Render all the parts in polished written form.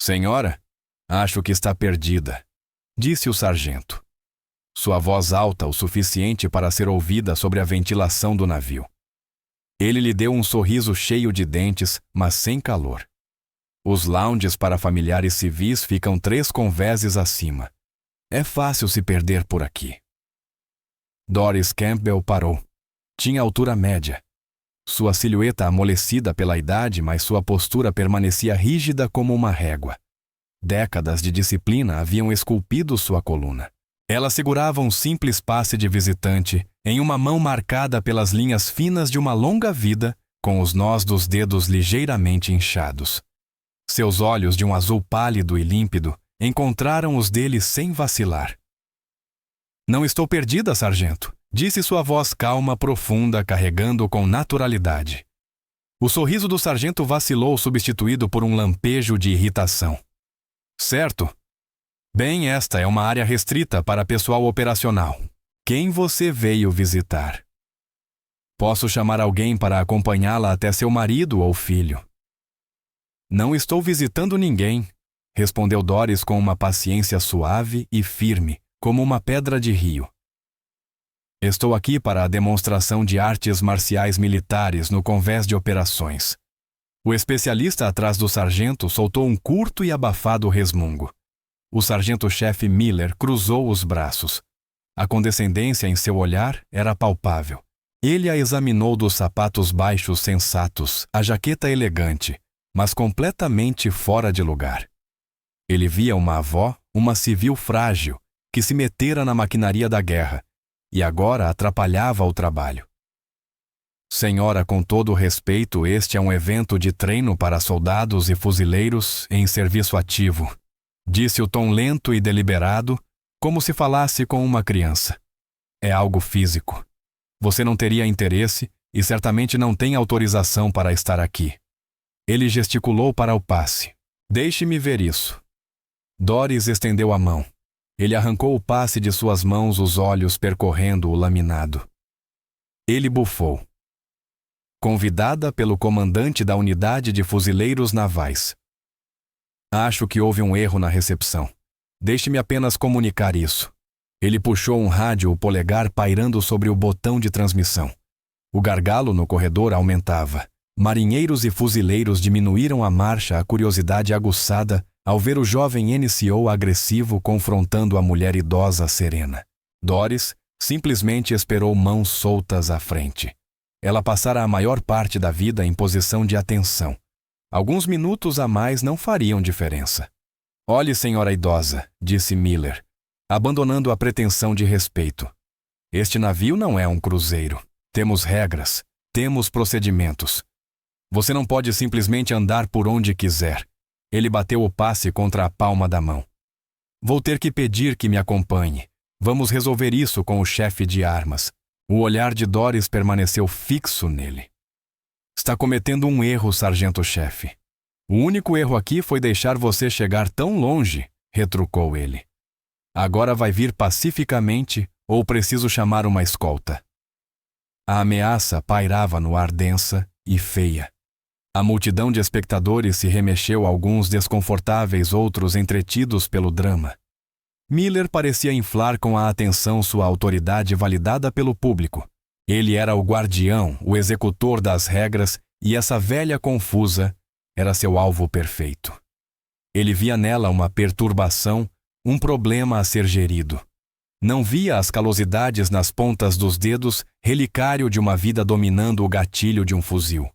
Senhora, acho que está perdida, disse o sargento. Sua voz alta o suficiente para ser ouvida sobre a ventilação do navio. Ele lhe deu um sorriso cheio de dentes, mas sem calor. Os lounges para familiares civis ficam 3 convéses acima. É fácil se perder por aqui. Doris Campbell parou. Tinha altura média. Sua silhueta amolecida pela idade, mas sua postura permanecia rígida como uma régua. Décadas de disciplina haviam esculpido sua coluna. Ela segurava um simples passe de visitante em uma mão marcada pelas linhas finas de uma longa vida, com os nós dos dedos ligeiramente inchados. Seus olhos, de um azul pálido e límpido, encontraram os dele sem vacilar. Não estou perdida, sargento, disse sua voz calma, profunda, carregando com naturalidade. O sorriso do sargento vacilou, substituído por um lampejo de irritação. Certo. Bem, esta é uma área restrita para pessoal operacional. Quem você veio visitar? Posso chamar alguém para acompanhá-la até seu marido ou filho. Não estou visitando ninguém, respondeu Doris com uma paciência suave e firme, como uma pedra de rio. Estou aqui para a demonstração de artes marciais militares no convés de operações. O especialista atrás do sargento soltou um curto e abafado resmungo. O sargento-chefe Miller cruzou os braços. A condescendência em seu olhar era palpável. Ele a examinou dos sapatos baixos sensatos, à jaqueta elegante, mas completamente fora de lugar. Ele via uma avó, uma civil frágil, que se metera na maquinaria da guerra, e agora atrapalhava o trabalho. Senhora, com todo o respeito, este é um evento de treino para soldados e fuzileiros em serviço ativo, disse o tom lento e deliberado, como se falasse com uma criança. É algo físico. Você não teria interesse e certamente não tem autorização para estar aqui. Ele gesticulou para o passe. Deixe-me ver isso. Doris estendeu a mão. Ele arrancou o passe de suas mãos, os olhos percorrendo o laminado. Ele bufou. Convidada pelo comandante da unidade de fuzileiros navais. Acho que houve um erro na recepção. Deixe-me apenas comunicar isso. Ele puxou um rádio, o polegar pairando sobre o botão de transmissão. O gargalo no corredor aumentava. Marinheiros e fuzileiros diminuíram a marcha, a curiosidade aguçada ao ver o jovem NCO agressivo confrontando a mulher idosa serena. Doris simplesmente esperou mãos soltas à frente. Ela passara a maior parte da vida em posição de atenção. Alguns minutos a mais não fariam diferença. Olhe, senhora idosa, disse Miller, abandonando a pretensão de respeito. Este navio não é um cruzeiro. Temos regras, temos procedimentos. Você não pode simplesmente andar por onde quiser. Ele bateu o passe contra a palma da mão. Vou ter que pedir que me acompanhe. Vamos resolver isso com o chefe de armas. O olhar de Doris permaneceu fixo nele. Está cometendo um erro, sargento-chefe. O único erro aqui foi deixar você chegar tão longe, retrucou ele. Agora vai vir pacificamente ou preciso chamar uma escolta? A ameaça pairava no ar densa e feia. A multidão de espectadores se remexeu, alguns desconfortáveis, outros entretidos pelo drama. Miller parecia inflar com a atenção sua autoridade validada pelo público. Ele era o guardião, o executor das regras, e essa velha confusa era seu alvo perfeito. Ele via nela uma perturbação, um problema a ser gerido. Não via as calosidades nas pontas dos dedos, relicário de uma vida dominando o gatilho de um fuzil.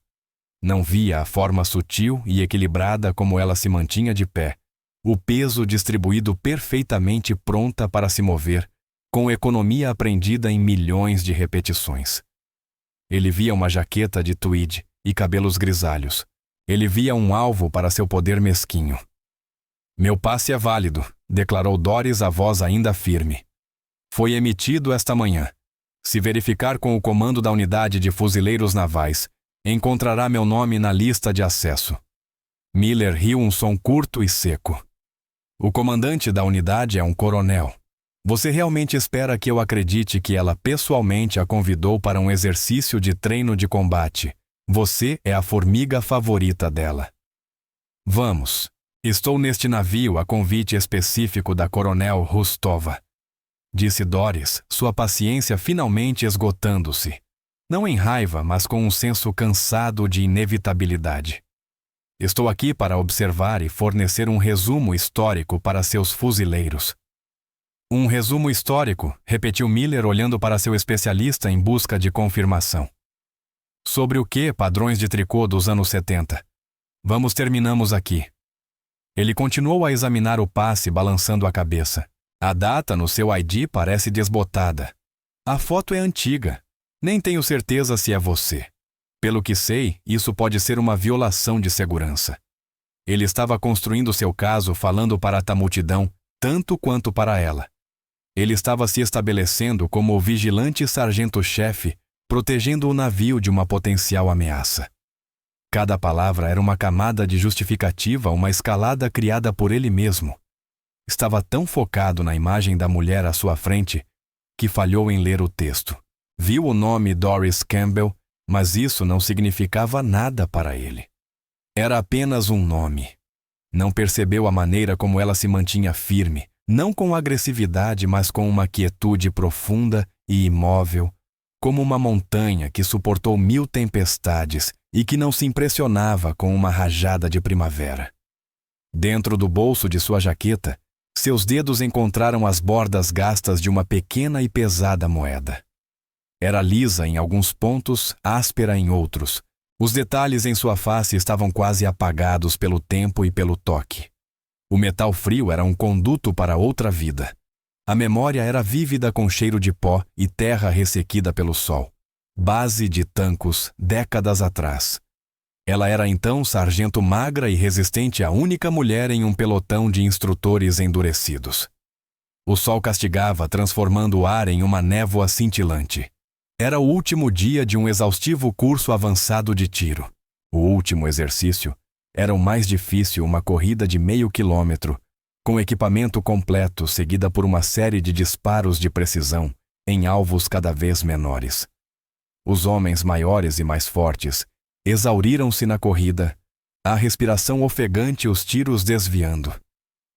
Não via a forma sutil e equilibrada como ela se mantinha de pé, o peso distribuído perfeitamente, pronta para se mover, com economia aprendida em milhões de repetições. Ele via uma jaqueta de tweed e cabelos grisalhos. Ele via um alvo para seu poder mesquinho. Meu passe é válido, declarou Doris, a voz ainda firme. Foi emitido esta manhã. Se verificar com o comando da unidade de fuzileiros navais, encontrará meu nome na lista de acesso. Miller riu um som curto e seco. O comandante da unidade é um coronel. Você realmente espera que eu acredite que ela pessoalmente a convidou para um exercício de treino de combate? Você é a formiga favorita dela. Vamos. Estou neste navio a convite específico da Coronel Rustova, disse Doris, sua paciência finalmente esgotando-se. Não em raiva, mas com um senso cansado de inevitabilidade. Estou aqui para observar e fornecer um resumo histórico para seus fuzileiros. Um resumo histórico, repetiu Miller olhando para seu especialista em busca de confirmação. Sobre o que padrões de tricô dos anos 70? Terminamos aqui. Ele continuou a examinar o passe balançando a cabeça. A data no seu ID parece desbotada. A foto é antiga. Nem tenho certeza se é você. Pelo que sei, isso pode ser uma violação de segurança. Ele estava construindo seu caso falando para a multidão, tanto quanto para ela. Ele estava se estabelecendo como o vigilante sargento-chefe, protegendo o navio de uma potencial ameaça. Cada palavra era uma camada de justificativa, uma escalada criada por ele mesmo. Estava tão focado na imagem da mulher à sua frente que falhou em ler o texto. Viu o nome Doris Campbell, mas isso não significava nada para ele. Era apenas um nome. Não percebeu a maneira como ela se mantinha firme, não com agressividade, mas com uma quietude profunda e imóvel, como uma montanha que suportou 1000 tempestades e que não se impressionava com uma rajada de primavera. Dentro do bolso de sua jaqueta, seus dedos encontraram as bordas gastas de uma pequena e pesada moeda. Era lisa em alguns pontos, áspera em outros. Os detalhes em sua face estavam quase apagados pelo tempo e pelo toque. O metal frio era um conduto para outra vida. A memória era vívida com cheiro de pó e terra ressequida pelo sol. Base de Tancos, décadas atrás. Ela era então sargento magra e resistente, a única mulher em um pelotão de instrutores endurecidos. O sol castigava, transformando o ar em uma névoa cintilante. Era o último dia de um exaustivo curso avançado de tiro. O último exercício era o mais difícil, uma corrida de meio quilômetro, com equipamento completo, seguida por uma série de disparos de precisão em alvos cada vez menores. Os homens maiores e mais fortes exauriram-se na corrida, a respiração ofegante e os tiros desviando.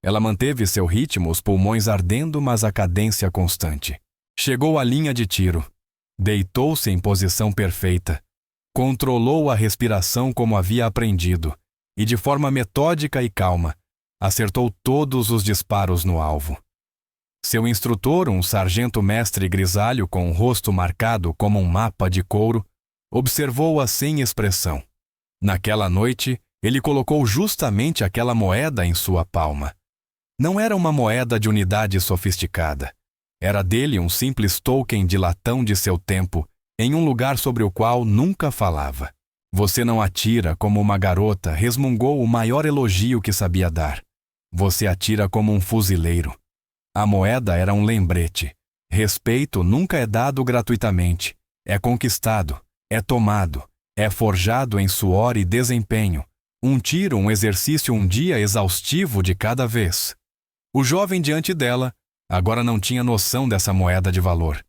Ela manteve seu ritmo, os pulmões ardendo, mas a cadência constante. Chegou à linha de tiro. Deitou-se em posição perfeita. Controlou a respiração como havia aprendido e, de forma metódica e calma, acertou todos os disparos no alvo. Seu instrutor, um sargento-mestre grisalho com o rosto marcado como um mapa de couro, observou-a sem expressão. Naquela noite, ele colocou justamente aquela moeda em sua palma. Não era uma moeda de unidade sofisticada. Era dele um simples token de latão de seu tempo, em um lugar sobre o qual nunca falava. Você não atira como uma garota, resmungou o maior elogio que sabia dar. Você atira como um fuzileiro. A moeda era um lembrete. Respeito nunca é dado gratuitamente. É conquistado, é tomado, é forjado em suor e desempenho. Um tiro, um exercício, um dia exaustivo de cada vez. O jovem diante dela agora não tinha noção dessa moeda de valor.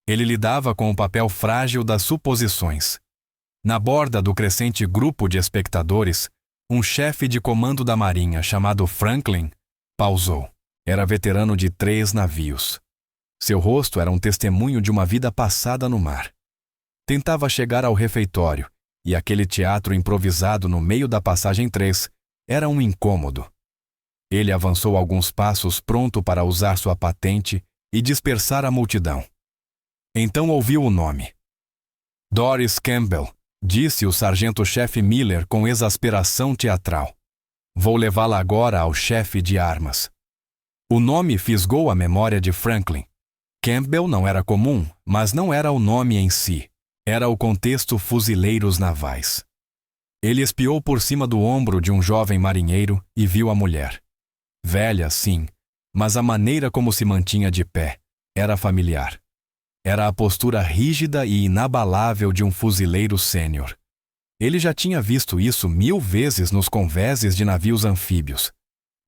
Ele lidava com o papel frágil das suposições. Na borda do crescente grupo de espectadores, um chefe de comando da marinha chamado Franklin pausou. Era veterano de 3 navios. Seu rosto era um testemunho de uma vida passada no mar. Tentava chegar ao refeitório, e aquele teatro improvisado no meio da passagem 3 era um incômodo. Ele avançou alguns passos pronto para usar sua patente e dispersar a multidão. Então ouviu o nome. Doris Campbell, disse o sargento-chefe Miller com exasperação teatral. Vou levá-la agora ao chefe de armas. O nome fisgou a memória de Franklin. Campbell não era comum, mas não era o nome em si. Era o contexto fuzileiros navais. Ele espiou por cima do ombro de um jovem marinheiro e viu a mulher. Velha, sim, mas a maneira como se mantinha de pé era familiar. Era a postura rígida e inabalável de um fuzileiro sênior. Ele já tinha visto isso 1000 vezes nos convéses de navios anfíbios.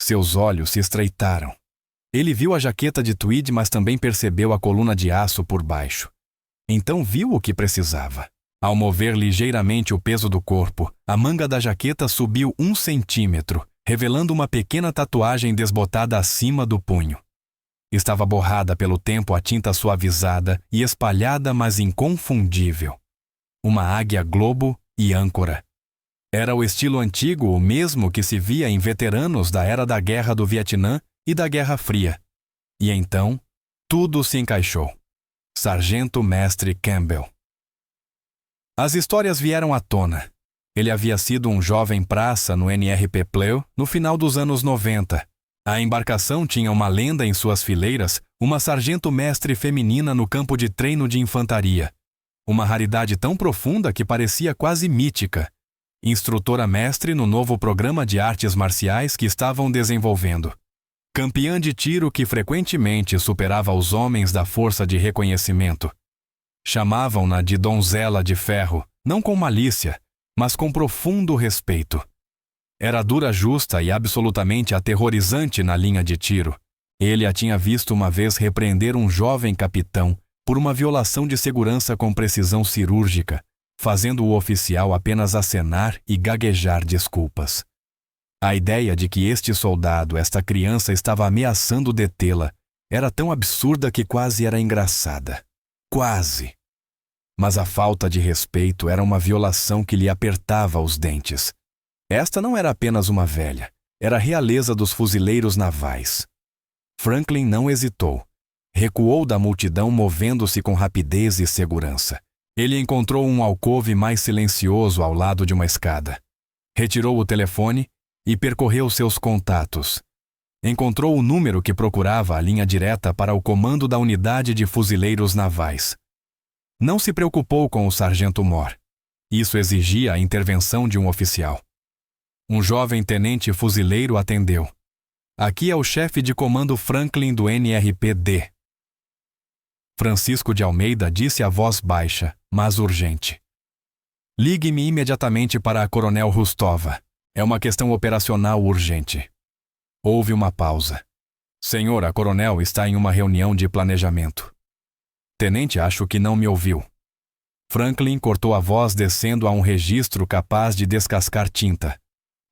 Seus olhos se estreitaram. Ele viu a jaqueta de tweed, mas também percebeu a coluna de aço por baixo. Então viu o que precisava. Ao mover ligeiramente o peso do corpo, a manga da jaqueta subiu 1 centímetro, revelando uma pequena tatuagem desbotada acima do punho. Estava borrada pelo tempo a tinta suavizada e espalhada, mas inconfundível. Uma águia globo e âncora. Era o estilo antigo, o mesmo que se via em veteranos da era da Guerra do Vietnã e da Guerra Fria. E então, tudo se encaixou. Sargento Mestre Campbell. As histórias vieram à tona. Ele havia sido um jovem praça no NRP Pleu no final dos anos 90. A embarcação tinha uma lenda em suas fileiras, uma sargento-mestre feminina no campo de treino de infantaria. Uma raridade tão profunda que parecia quase mítica. Instrutora-mestre no novo programa de artes marciais que estavam desenvolvendo. Campeã de tiro que frequentemente superava os homens da força de reconhecimento. Chamavam-na de donzela de ferro, não com malícia, mas com profundo respeito. Era dura, justa e absolutamente aterrorizante na linha de tiro. Ele a tinha visto uma vez repreender um jovem capitão por uma violação de segurança com precisão cirúrgica, fazendo o oficial apenas acenar e gaguejar desculpas. A ideia de que este soldado, esta criança, estava ameaçando detê-la, era tão absurda que quase era engraçada. Quase. Mas a falta de respeito era uma violação que lhe apertava os dentes. Esta não era apenas uma velha, era a realeza dos fuzileiros navais. Franklin não hesitou. Recuou da multidão, movendo-se com rapidez e segurança. Ele encontrou um alcove mais silencioso ao lado de uma escada. Retirou o telefone e percorreu seus contatos. Encontrou o número que procurava, a linha direta para o comando da unidade de fuzileiros navais. Não se preocupou com o sargento Moore. Isso exigia a intervenção de um oficial. Um jovem tenente fuzileiro atendeu. Aqui é o chefe de comando Franklin do NRPD. Francisco de Almeida disse a voz baixa, mas urgente. Ligue-me imediatamente para a Coronel Rustova. É uma questão operacional urgente. Houve uma pausa. Senhor, a coronel está em uma reunião de planejamento. Tenente, acho que não me ouviu. Franklin cortou a voz descendo a um registro capaz de descascar tinta.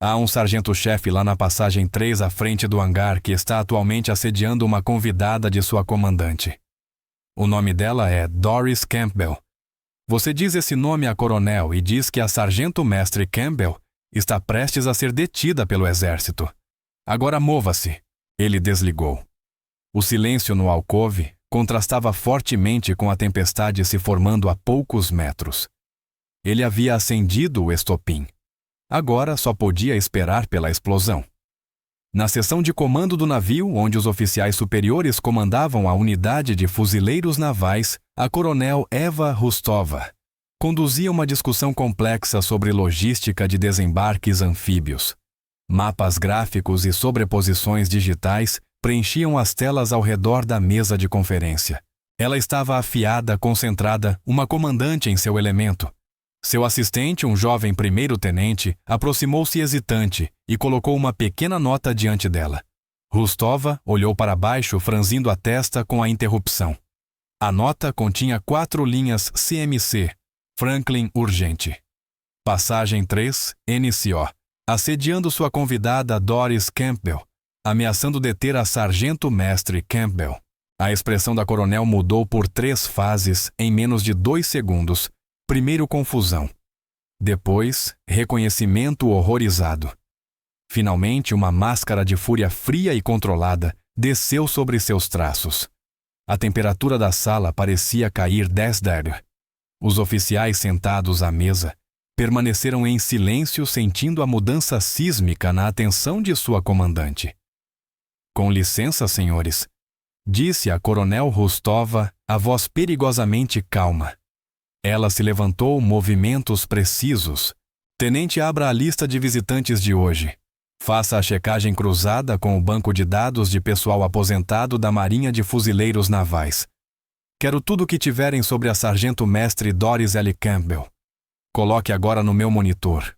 Há um sargento-chefe lá na passagem 3 à frente do hangar que está atualmente assediando uma convidada de sua comandante. O nome dela é Doris Campbell. Você diz esse nome à coronel e diz que a sargento-mestre Campbell está prestes a ser detida pelo exército. Agora mova-se. Ele desligou. O silêncio no alcove contrastava fortemente com a tempestade se formando a poucos metros. Ele havia acendido o estopim. Agora só podia esperar pela explosão. Na seção de comando do navio, onde os oficiais superiores comandavam a unidade de fuzileiros navais, a coronel Eva Rustova conduzia uma discussão complexa sobre logística de desembarques anfíbios. Mapas gráficos e sobreposições digitais preenchiam as telas ao redor da mesa de conferência. Ela estava afiada, concentrada, uma comandante em seu elemento. Seu assistente, um jovem primeiro-tenente, aproximou-se hesitante e colocou uma pequena nota diante dela. Rustova olhou para baixo, franzindo a testa com a interrupção. A nota continha 4 linhas CMC, Franklin urgente. Passagem 3, NCO, assediando sua convidada Doris Campbell, ameaçando deter a sargento-mestre Campbell. A expressão da coronel mudou por 3 fases em menos de 2 segundos. Primeiro confusão. Depois, reconhecimento horrorizado. Finalmente, uma máscara de fúria fria e controlada desceu sobre seus traços. A temperatura da sala parecia cair 10 graus. Os oficiais sentados à mesa permaneceram em silêncio, sentindo a mudança sísmica na atenção de sua comandante. Com licença, senhores, disse a coronel Rustova, a voz perigosamente calma. Ela se levantou, movimentos precisos. Tenente, abra a lista de visitantes de hoje. Faça a checagem cruzada com o banco de dados de pessoal aposentado da Marinha de Fuzileiros Navais. Quero tudo o que tiverem sobre a sargento-mestre Doris L. Campbell. Coloque agora no meu monitor.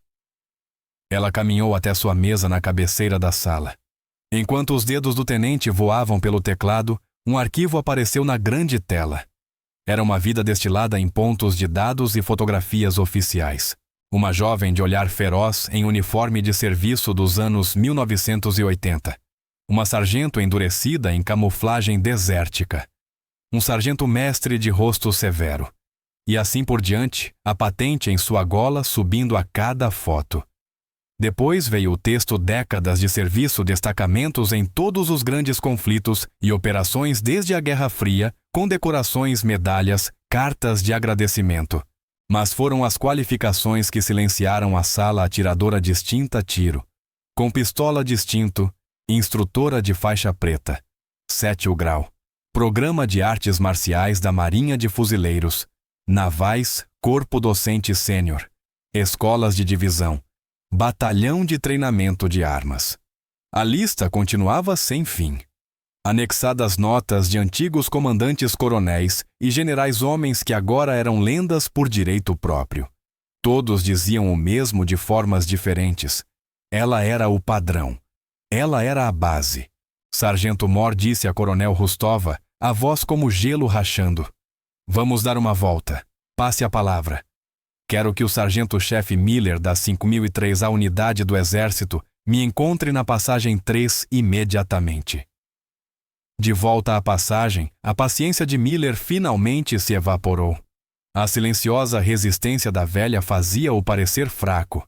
Ela caminhou até sua mesa na cabeceira da sala. Enquanto os dedos do tenente voavam pelo teclado, um arquivo apareceu na grande tela. Era uma vida destilada em pontos de dados e fotografias oficiais. Uma jovem de olhar feroz em uniforme de serviço dos anos 1980. Uma sargento endurecida em camuflagem desértica. Um sargento-mestre de rosto severo. E assim por diante, a patente em sua gola subindo a cada foto. Depois veio o texto décadas de serviço, destacamentos em todos os grandes conflitos e operações desde a Guerra Fria, condecorações, medalhas, cartas de agradecimento. Mas foram as qualificações que silenciaram a sala atiradora distinta tiro. Com pistola distinto, instrutora de faixa preta. 7º grau. Programa de artes marciais da Marinha de Fuzileiros. Navais, Corpo Docente Sênior. Escolas de divisão. Batalhão de treinamento de armas. A lista continuava sem fim. Anexadas notas de antigos comandantes coronéis e generais homens que agora eram lendas por direito próprio. Todos diziam o mesmo de formas diferentes. Ela era o padrão. Ela era a base. Sargento Moore disse a Coronel Rustova, a voz como gelo rachando. Vamos dar uma volta. Passe a palavra. Quero que o sargento-chefe Miller da 5003 Unidade do Exército me encontre na passagem 3 imediatamente. De volta à passagem, a paciência de Miller finalmente se evaporou. A silenciosa resistência da velha fazia-o parecer fraco.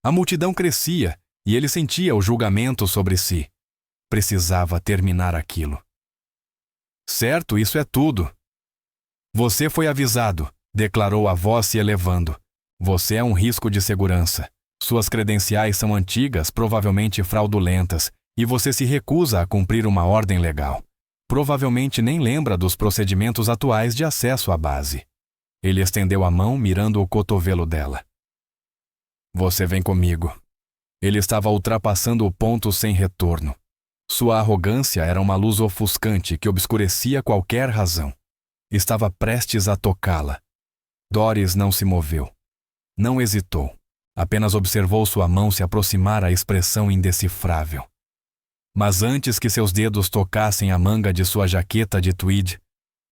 A multidão crescia e ele sentia o julgamento sobre si. Precisava terminar aquilo. Certo, isso é tudo. Você foi avisado, declarou a voz se elevando. Você é um risco de segurança. Suas credenciais são antigas, provavelmente fraudulentas, e você se recusa a cumprir uma ordem legal. Provavelmente nem lembra dos procedimentos atuais de acesso à base. Ele estendeu a mão, mirando o cotovelo dela. Você vem comigo. Ele estava ultrapassando o ponto sem retorno. Sua arrogância era uma luz ofuscante que obscurecia qualquer razão. Estava prestes a tocá-la. Doris não se moveu. Não hesitou. Apenas observou sua mão se aproximar à expressão indecifrável. Mas antes que seus dedos tocassem a manga de sua jaqueta de tweed,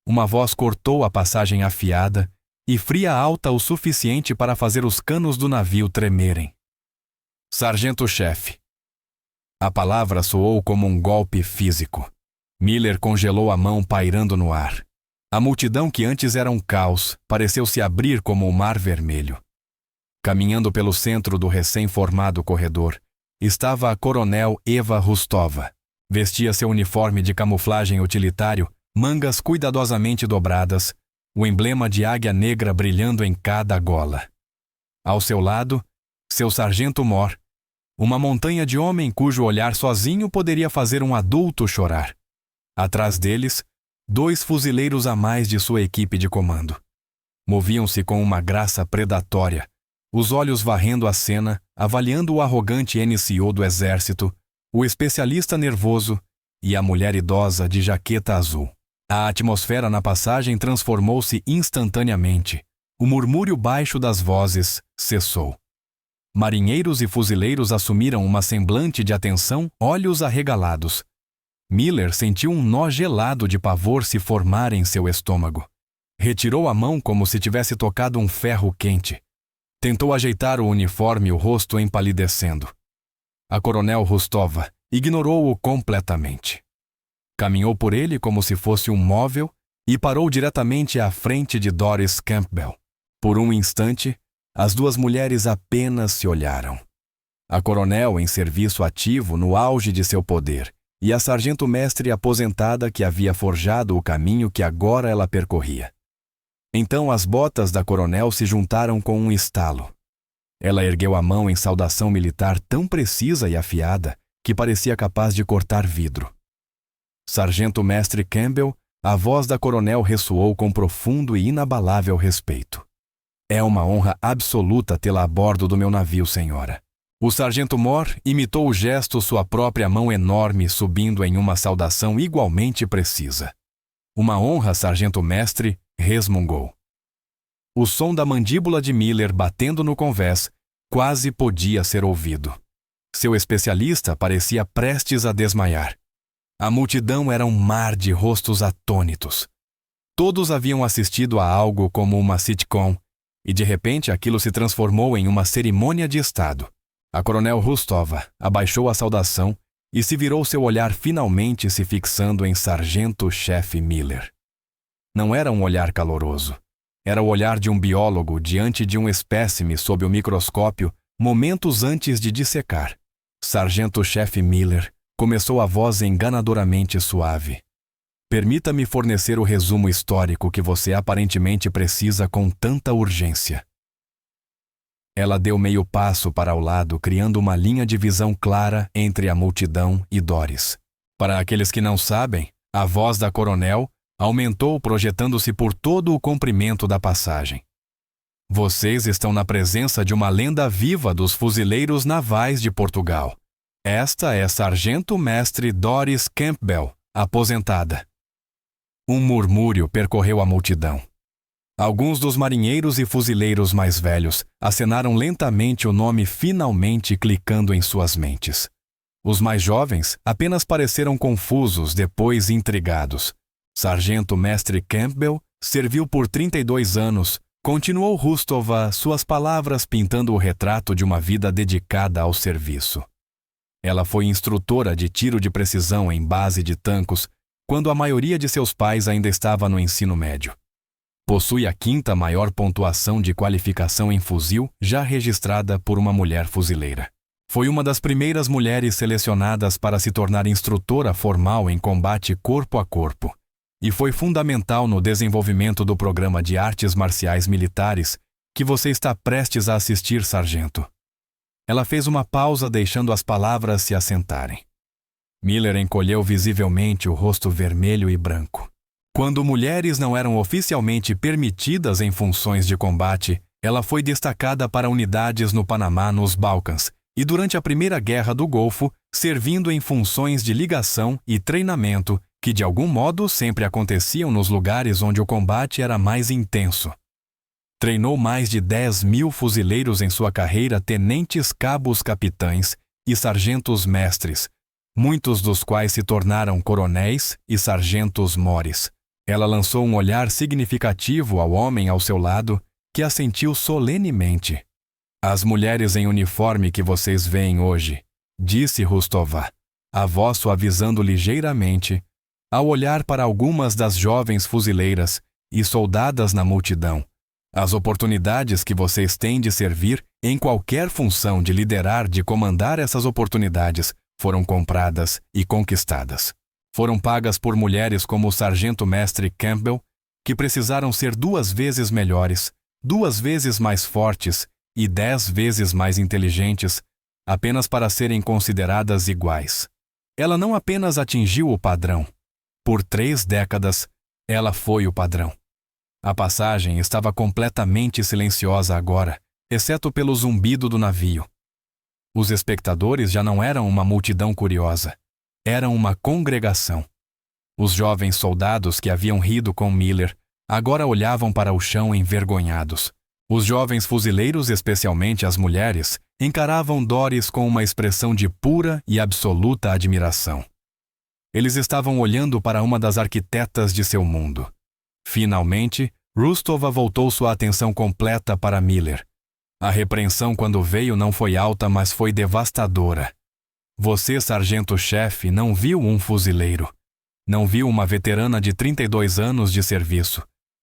uma voz cortou a passagem afiada e fria alta o suficiente para fazer os canos do navio tremerem. Sargento-chefe. A palavra soou como um golpe físico. Miller congelou a mão pairando no ar. A multidão que antes era um caos pareceu se abrir como o mar vermelho. Caminhando pelo centro do recém-formado corredor, estava a coronel Eva Rustova. Vestia seu uniforme de camuflagem utilitário, mangas cuidadosamente dobradas, o emblema de águia negra brilhando em cada gola. Ao seu lado, seu sargento Moore, uma montanha de homem cujo olhar sozinho poderia fazer um adulto chorar. Atrás deles, 2 fuzileiros a mais de sua equipe de comando. Moviam-se com uma graça predatória, os olhos varrendo a cena, avaliando o arrogante NCO do exército, o especialista nervoso e a mulher idosa de jaqueta azul. A atmosfera na passagem transformou-se instantaneamente. O murmúrio baixo das vozes cessou. Marinheiros e fuzileiros assumiram uma semblante de atenção, olhos arregalados. Miller sentiu um nó gelado de pavor se formar em seu estômago. Retirou a mão como se tivesse tocado um ferro quente. Tentou ajeitar o uniforme, o rosto empalidecendo. A coronel Rustova ignorou-o completamente. Caminhou por ele como se fosse um móvel e parou diretamente à frente de Doris Campbell. Por um instante, as 2 mulheres apenas se olharam. A coronel em serviço ativo no auge de seu poder e a sargento-mestre aposentada que havia forjado o caminho que agora ela percorria. Então as botas da coronel se juntaram com um estalo. Ela ergueu a mão em saudação militar tão precisa e afiada que parecia capaz de cortar vidro. Sargento-mestre Campbell, a voz da coronel ressoou com profundo e inabalável respeito. É uma honra absoluta tê-la a bordo do meu navio, senhora. O sargento Moore imitou o gesto, sua própria mão enorme subindo em uma saudação igualmente precisa. Uma honra, sargento-mestre, resmungou. O som da mandíbula de Miller batendo no convés quase podia ser ouvido. Seu especialista parecia prestes a desmaiar. A multidão era um mar de rostos atônitos. Todos haviam assistido a algo como uma sitcom e de repente aquilo se transformou em uma cerimônia de estado. A coronel Rustova abaixou a saudação e se virou, seu olhar finalmente se fixando em sargento-chefe Miller. Não era um olhar caloroso. Era o olhar de um biólogo diante de um espécime sob o microscópio momentos antes de dissecar. Sargento-chefe Miller, começou a voz enganadoramente suave. Permita-me fornecer o resumo histórico que você aparentemente precisa com tanta urgência. Ela deu meio passo para o lado, criando uma linha de visão clara entre a multidão e Doris. Para aqueles que não sabem, a voz da coronel aumentou, projetando-se por todo o comprimento da passagem. Vocês estão na presença de uma lenda viva dos fuzileiros navais de Portugal. Esta é Sargento-Mestre Doris Campbell, aposentada. Um murmúrio percorreu a multidão. Alguns dos marinheiros e fuzileiros mais velhos acenaram lentamente o nome, finalmente clicando em suas mentes. Os mais jovens apenas pareceram confusos, depois intrigados. Sargento-Mestre Campbell serviu por 32 anos, continuou Rustova, suas palavras pintando o retrato de uma vida dedicada ao serviço. Ela foi instrutora de tiro de precisão em base de Tancos, quando a maioria de seus pais ainda estava no ensino médio. Possui a 5ª maior pontuação de qualificação em fuzil já registrada por uma mulher fuzileira. Foi uma das primeiras mulheres selecionadas para se tornar instrutora formal em combate corpo a corpo, e foi fundamental no desenvolvimento do programa de artes marciais militares que você está prestes a assistir, sargento. Ela fez uma pausa, deixando as palavras se assentarem. Miller encolheu visivelmente o rosto vermelho e branco. Quando mulheres não eram oficialmente permitidas em funções de combate, ela foi destacada para unidades no Panamá, nos Balcãs, e durante a Primeira Guerra do Golfo, servindo em funções de ligação e treinamento que de algum modo sempre aconteciam nos lugares onde o combate era mais intenso. Treinou mais de 10.000 fuzileiros em sua carreira, tenentes, cabos, capitães e sargentos-mestres, muitos dos quais se tornaram coronéis e sargentos-mores. Ela lançou um olhar significativo ao homem ao seu lado, que assentiu solenemente. As mulheres em uniforme que vocês veem hoje, disse Rustova, a voz suavizando ligeiramente, ao olhar para algumas das jovens fuzileiras e soldadas na multidão. As oportunidades que vocês têm de servir em qualquer função, de liderar, de comandar, essas oportunidades foram compradas e conquistadas. Foram pagas por mulheres como o sargento-mestre Campbell, que precisaram ser 2 vezes melhores, 2 vezes mais fortes e 10 vezes mais inteligentes, apenas para serem consideradas iguais. Ela não apenas atingiu o padrão. Por 3 décadas, ela foi o padrão. A passagem estava completamente silenciosa agora, exceto pelo zumbido do navio. Os espectadores já não eram uma multidão curiosa. Eram uma congregação. Os jovens soldados que haviam rido com Miller agora olhavam para o chão envergonhados. Os jovens fuzileiros, especialmente as mulheres, encaravam Doris com uma expressão de pura e absoluta admiração. Eles estavam olhando para uma das arquitetas de seu mundo. Finalmente, Rustova voltou sua atenção completa para Miller. A repreensão, quando veio, não foi alta, mas foi devastadora. Você, sargento-chefe, não viu um fuzileiro. Não viu uma veterana de 32 anos de serviço.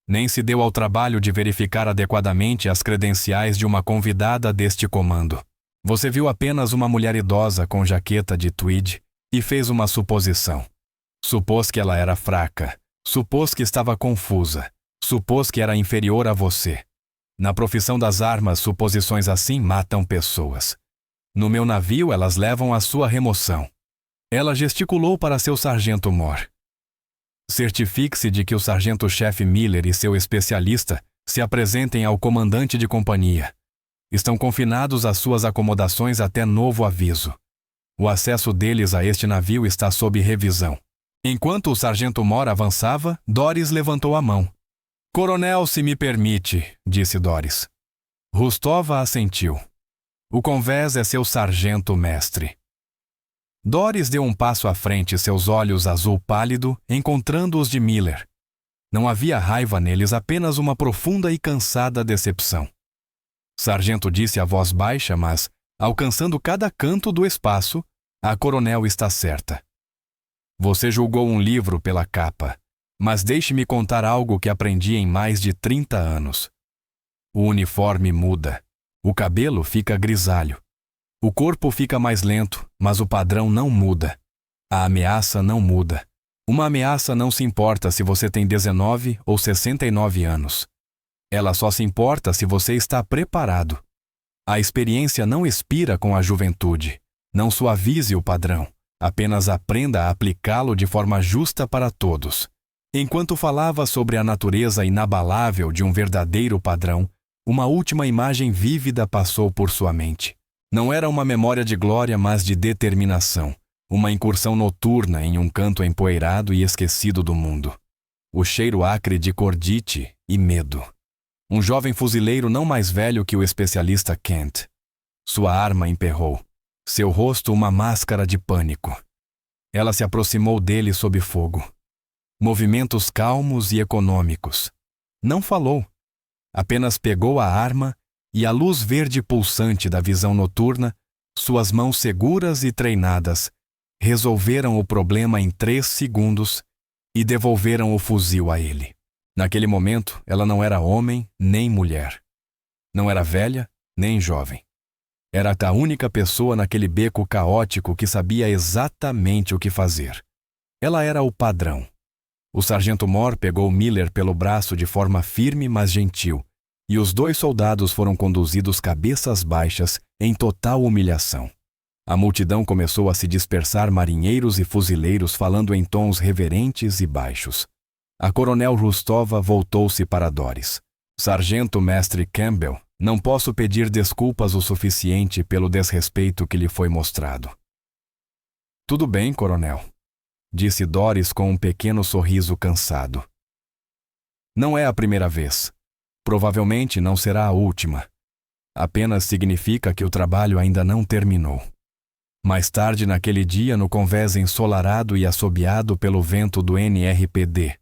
Nem se deu ao trabalho de verificar adequadamente as credenciais de uma convidada deste comando. Você viu apenas uma mulher idosa com jaqueta de tweed e fez uma suposição. Supôs que ela era fraca. Supôs que estava confusa. Supôs que era inferior a você. Na profissão das armas, suposições assim matam pessoas. No meu navio, elas levam à sua remoção. Ela gesticulou para seu sargento-mor. Certifique-se de que o sargento-chefe Miller e seu especialista se apresentem ao comandante de companhia. Estão confinados às suas acomodações até novo aviso. O acesso deles a este navio está sob revisão. Enquanto o sargento-mor avançava, Doris levantou a mão. Coronel, se me permite, disse Doris. Rustova assentiu. O convés é seu sargento-mestre. Doris deu um passo à frente, seus olhos azul pálido encontrando os de Miller. Não havia raiva neles, apenas uma profunda e cansada decepção. Sargento disse a voz baixa, mas, alcançando cada canto do espaço, a coronel está certa. Você julgou um livro pela capa, mas deixe-me contar algo que aprendi em mais de 30 anos. O uniforme muda. O cabelo fica grisalho. O corpo fica mais lento, mas o padrão não muda. A ameaça não muda. Uma ameaça não se importa se você tem 19 ou 69 anos. Ela só se importa se você está preparado. A experiência não expira com a juventude. Não suavize o padrão. Apenas aprenda a aplicá-lo de forma justa para todos. Enquanto falava sobre a natureza inabalável de um verdadeiro padrão, uma última imagem vívida passou por sua mente. Não era uma memória de glória, mas de determinação. Uma incursão noturna em um canto empoeirado e esquecido do mundo. O cheiro acre de cordite e medo. Um jovem fuzileiro não mais velho que o especialista Kent. Sua arma emperrou. Seu rosto uma máscara de pânico. Ela se aproximou dele sob fogo. Movimentos calmos e econômicos. Não falou. Apenas pegou a arma e a luz verde pulsante da visão noturna, suas mãos seguras e treinadas, resolveram o problema em 3 segundos e devolveram o fuzil a ele. Naquele momento, ela não era homem nem mulher. Não era velha nem jovem. Era a única pessoa naquele beco caótico que sabia exatamente o que fazer. Ela era o padrão. O sargento Moore pegou Miller pelo braço de forma firme, mas gentil, e os 2 soldados foram conduzidos cabeças baixas, em total humilhação. A multidão começou a se dispersar, marinheiros e fuzileiros falando em tons reverentes e baixos. A coronel Rustova voltou-se para Doris. Sargento Mestre Campbell, não posso pedir desculpas o suficiente pelo desrespeito que lhe foi mostrado. Tudo bem, coronel, disse Doris com um pequeno sorriso cansado. Não é a primeira vez. Provavelmente não será a última. Apenas significa que o trabalho ainda não terminou. Mais tarde naquele dia, no convés ensolarado e assobiado pelo vento do NRPD,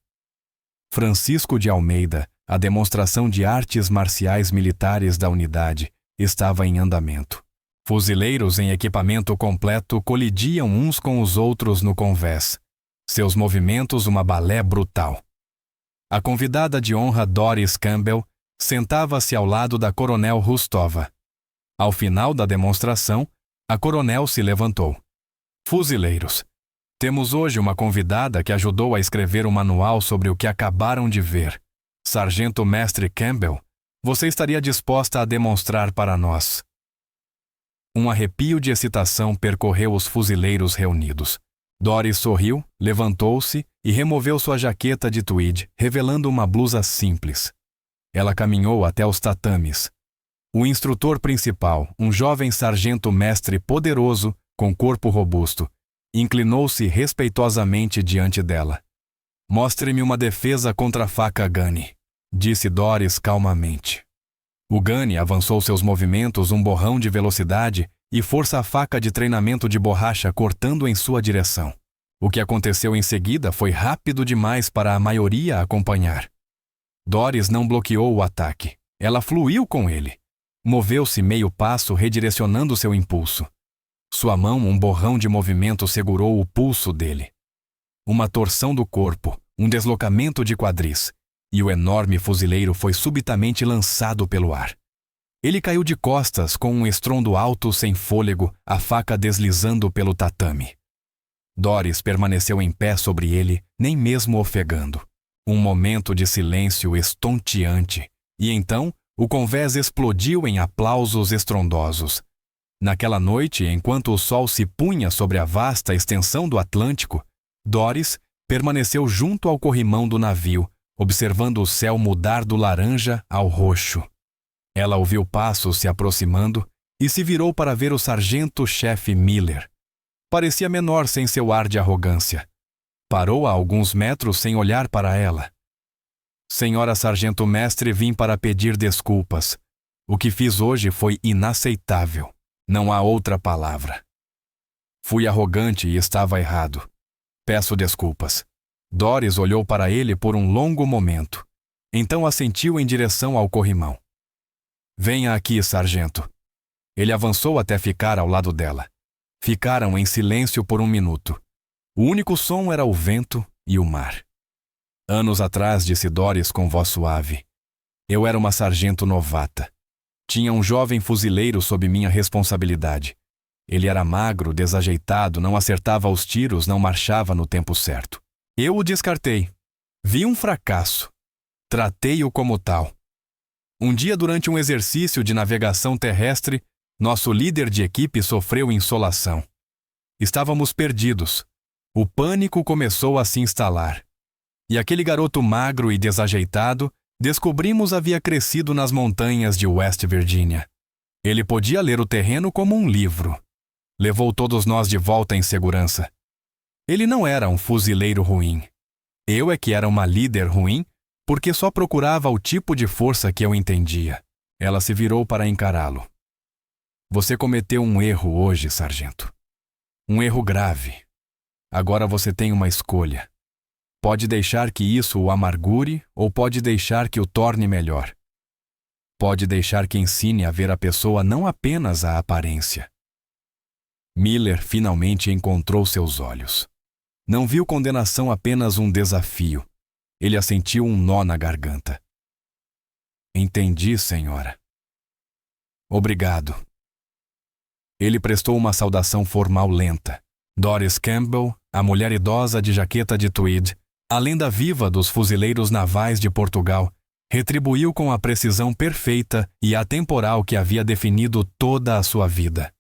Francisco de Almeida, a demonstração de artes marciais militares da unidade, estava em andamento. Fuzileiros em equipamento completo colidiam uns com os outros no convés. Seus movimentos uma balé brutal. A convidada de honra Doris Campbell sentava-se ao lado da coronel Rustova. Ao final da demonstração, a coronel se levantou. Fuzileiros, temos hoje uma convidada que ajudou a escrever um manual sobre o que acabaram de ver. Sargento Mestre Campbell, você estaria disposta a demonstrar para nós? Um arrepio de excitação percorreu os fuzileiros reunidos. Doris sorriu, levantou-se e removeu sua jaqueta de tweed, revelando uma blusa simples. Ela caminhou até os tatames. O instrutor principal, um jovem sargento mestre poderoso, com corpo robusto, inclinou-se respeitosamente diante dela. Mostre-me uma defesa contra a faca Gunny, disse Doris calmamente. O Gunny avançou seus movimentos um borrão de velocidade e força a faca de treinamento de borracha cortando em sua direção. O que aconteceu em seguida foi rápido demais para a maioria acompanhar. Doris não bloqueou o ataque. Ela fluiu com ele. Moveu-se meio passo redirecionando seu impulso. Sua mão, um borrão de movimento, segurou o pulso dele. Uma torção do corpo, um deslocamento de quadris, e o enorme fuzileiro foi subitamente lançado pelo ar. Ele caiu de costas com um estrondo alto sem fôlego, a faca deslizando pelo tatame. Doris permaneceu em pé sobre ele, nem mesmo ofegando. Um momento de silêncio estonteante, e então o convés explodiu em aplausos estrondosos. Naquela noite, enquanto o sol se punha sobre a vasta extensão do Atlântico, Doris permaneceu junto ao corrimão do navio, observando o céu mudar do laranja ao roxo. Ela ouviu passos se aproximando e se virou para ver o sargento-chefe Miller. Parecia menor sem seu ar de arrogância. Parou a alguns metros sem olhar para ela. Senhora sargento-mestre, vim para pedir desculpas. O que fiz hoje foi inaceitável. Não há outra palavra. Fui arrogante e estava errado. Peço desculpas. Doris olhou para ele por um longo momento. Então assentiu em direção ao corrimão. Venha aqui, sargento. Ele avançou até ficar ao lado dela. Ficaram em silêncio por um minuto. O único som era o vento e o mar. Anos atrás, disse Doris com voz suave, eu era uma sargento novata. Tinha um jovem fuzileiro sob minha responsabilidade. Ele era magro, desajeitado, não acertava os tiros, não marchava no tempo certo. Eu o descartei. Vi um fracasso. Tratei-o como tal. Um dia, durante um exercício de navegação terrestre, nosso líder de equipe sofreu insolação. Estávamos perdidos. O pânico começou a se instalar. E aquele garoto magro e desajeitado, descobrimos havia crescido nas montanhas de West Virginia. Ele podia ler o terreno como um livro. Levou todos nós de volta em segurança. Ele não era um fuzileiro ruim. Eu é que era uma líder ruim, porque só procurava o tipo de força que eu entendia. Ela se virou para encará-lo. Você cometeu um erro hoje, sargento. Um erro grave. Agora você tem uma escolha. Pode deixar que isso o amargure ou pode deixar que o torne melhor. Pode deixar que ensine a ver a pessoa não apenas a aparência. Miller finalmente encontrou seus olhos. Não viu condenação, apenas um desafio. Ele assentiu um nó na garganta. Entendi, senhora. Obrigado. Ele prestou uma saudação formal lenta. Doris Campbell, a mulher idosa de jaqueta de tweed, a lenda viva dos fuzileiros navais de Portugal, retribuiu com a precisão perfeita e atemporal que havia definido toda a sua vida.